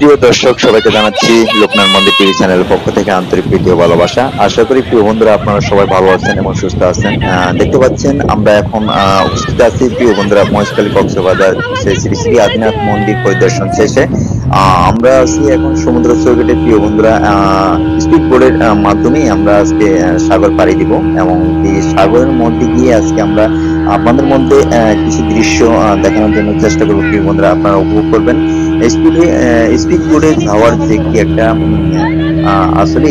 প্রিয় দর্শক সবাইকে জানাচ্ছি লোকনাথ মন্দির টিভি চ্যানেলের পক্ষ থেকে আন্তরিক প্রীতি ও ভালোবাসা। আশা করি প্রিয় বন্ধুরা আপনারা সবাই ভালো আছেন এবং সুস্থ আছেন। দেখতে পাচ্ছেন আমরা এখন উপস্থিত আছি প্রিয় বন্ধুরা মহেশখালী কক্সবাজার সেই শ্রী শ্রী আদিনাথ মন্দির পরিদর্শন শেষে। আমরা আছি এখন সমুদ্র সৈকতে প্রিয় বন্ধুরা। স্পিড বোর্ডের মাধ্যমেই আমরা আজকে সাগর পাড়ি দিব এবং এই সাগরের মধ্যে গিয়ে আজকে আমরা আপনাদের মধ্যে কিছু দৃশ্য দেখানোর জন্য চেষ্টা করবো প্রিয় বন্ধুরা, আপনারা উপভোগ করবেন। স্পিড বোর্ডে যাওয়ার যে কি একটা আসলে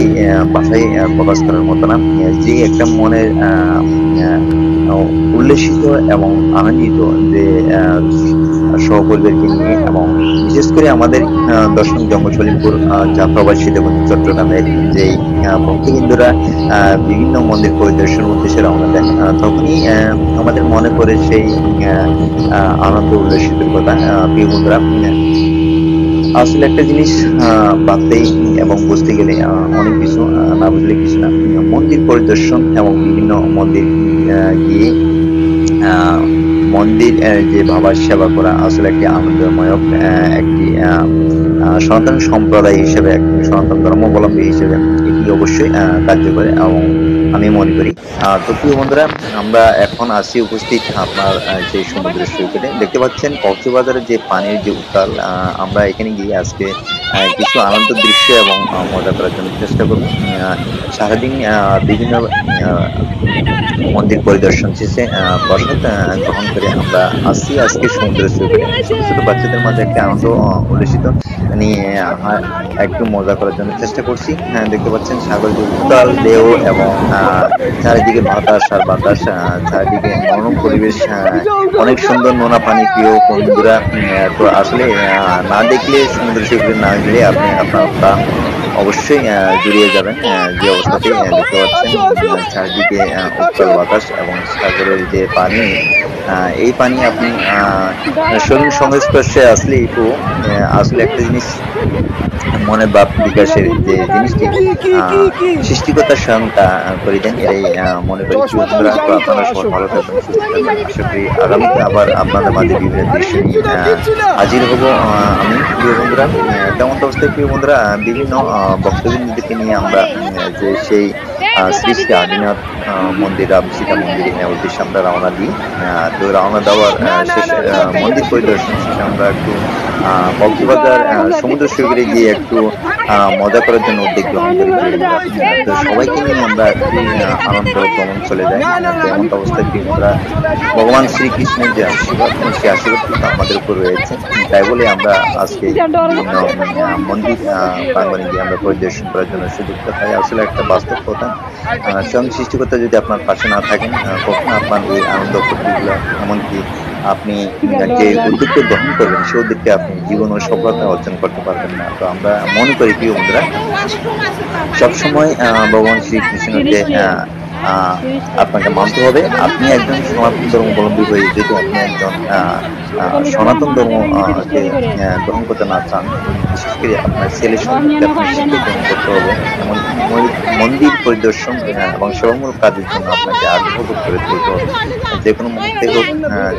ভাষায় প্রকাশ করার মতো না, যে একটা মনের উল্লেসিত এবং আনন্দিত যে সহপরিবারকে নিয়ে, এবং বিশেষ করে আমাদের দশম জঙ্গল সলিমপুর যাত্রাবাসী এবং চট্টগ্রামের যে ভক্তবৃন্দরা বিভিন্ন মন্দির পরিদর্শন উদ্দেশ্যে রওনা দেন, তখনই আমাদের মনে পড়ে সেই আনন্দ উল্লাসিতের কথা। প্রিয় বন্ধুরা, আসলে একটা জিনিস ভাবতেই এবং বুঝতে গেলে অনেক কিছু, না বুঝলে কিছু না। মন্দির পরিদর্শন এবং বিভিন্ন মন্দির গিয়ে মন্দির যে বাবার সেবা করা আসলে একটি আনন্দময় একটি সনাতন সম্প্রদায় হিসেবে, সনাতন ধর্মাবলম্বী হিসেবে এটি অবশ্যই কার্যকর এবং আমি মনে করি। তো প্রিয় বন্ধুরা, আমরা এখন আছি উপস্থিত আপনার সেই সমুদ্র সৈকতে। দেখতে পাচ্ছেন কক্সবাজারের যে পানির যে উত্তাল, আমরা এখানে গিয়ে আজকে কিছু আনন্দ দৃশ্য এবং মজা করার জন্য চেষ্টা করব। সারাদিন বিভিন্ন মন্দির পরিদর্শন শেষে প্রসাদ গ্রহণ করে আমরা আসছি আজকে সমুদ্র সৈকতে। ছোট ছোট বাচ্চাদের মাঝে একটা আনন্দ উল্লেসিত নিয়ে একটু মজা করার জন্য চেষ্টা করছি। দেখতে পাচ্ছেন সাগর যে উত্তাল ঢেউ এবং চারিদিকে বাতাস আর বাতাস, চারিদিকে মনোরম পরিবেশ, অনেক সুন্দর নোনা পানি। প্রিয় বন্ধুরা, তো আসলে না দেখলে সমুদ্র সৈকতে না গেলে আপনি আপনার অবশ্যই জুড়িয়ে যাবেন। যে অবস্থাতে দেখতে পাচ্ছেন চারিদিকে উত্তাল বাতাস এবং সাগরের যে পানি, এই পানি আপনি শরীর সংস্পর্শে আসলে একটু আসলে একটা জিনিস মনে ভাব বিকাশের যে জিনিসটি সৃষ্টিকর্তা স্বয়ংটা করে দেন। এই মনে করি প্রিয় বন্ধুরা, তো আপনারা সবাই ভালো থাকবেন, সুস্থ থাকবেন। আশা করি আগামীতে আবার আপনাদের মাঝে বিভিন্ন দৃশ্য নিয়ে হাজির হব আমি। প্রিয় বন্ধুরা, তেমন অবস্থায় প্রিয় বন্ধুরা বিভিন্ন বক্তব্যদেরকে নিয়ে আমরা যে সেই শ্রী শ্রী আদিনাথ মন্দির, সীতা মন্দিরের উদ্দেশ্যে আমরা রওনা দিই। তো রওনা দেওয়ার শেষে মন্দির পরিদর্শন শেষে আমরা একটু কক্সবাজার সমুদ্র সৈকতে গিয়ে একটু মজা করার জন্য উদ্যোগ গ্রহণ করি। তো সবাইকে নিয়ে আমরা একটু আনন্দ ভ্রমণ চলে যাই। এমন অবস্থায় আমরা ভগবান শ্রীকৃষ্ণের যে আশীর্বাদ, সেই আশীর্বাদ কিন্তু আমাদের উপর রয়েছে। তাই বলে আমরা আজকে মন্দির প্রাঙ্গণে গিয়ে আমরা পরিদর্শন করার জন্য সুযোগটা পাই। আসলে একটা বাস্তব কথা, স্বয়ং সৃষ্টিকর্তা যদি আপনার পাশে না থাকেন, কখনো আপনার এই আনন্দ ফুর্তিগুলো, এমনকি আপনি যে উদ্যোগকে গ্রহণ করবেন সেই উদ্যোগকে আপনি জীবন ও সফলতা অর্জন করতে পারবেন না। তো আমরা মনে করি প্রিয় বন্ধুরা, সবসময় ভগবান শ্রীকৃষ্ণকে আপনাকে মানতে হবে। আপনি একজন সনাতন ধর্মাবলম্বী হয়ে যদি আপনি একজন সনাতন ধর্মকে গ্রহণ করতে না চান, বিশেষ করে আপনার ছেলে সন্তানকে আপনি শিক্ষা গ্রহণ করতে হবে। এমন মন্দির পরিদর্শন এবং সেবামূলক কাজের জন্য আপনাকে আগ্রহ করে তুলতে হবে। যে কোনো মুহূর্তে হোক,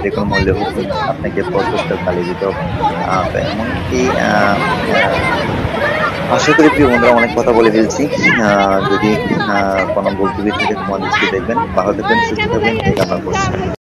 যে কোনো মূল্যে হোক, আপনাকে প্রচেষ্টা চালিয়ে যেতে হবে। এমনকি আশা করি প্রিয় বন্ধুরা, অনেক কথা বলে ফেলছি। যদি কোনো ভুল ত্রুটি থেকে তোমার দৃষ্টি দেখবেন, ভালো থাকবেন, সুস্থ থাকবেন, এই কামনা করছি।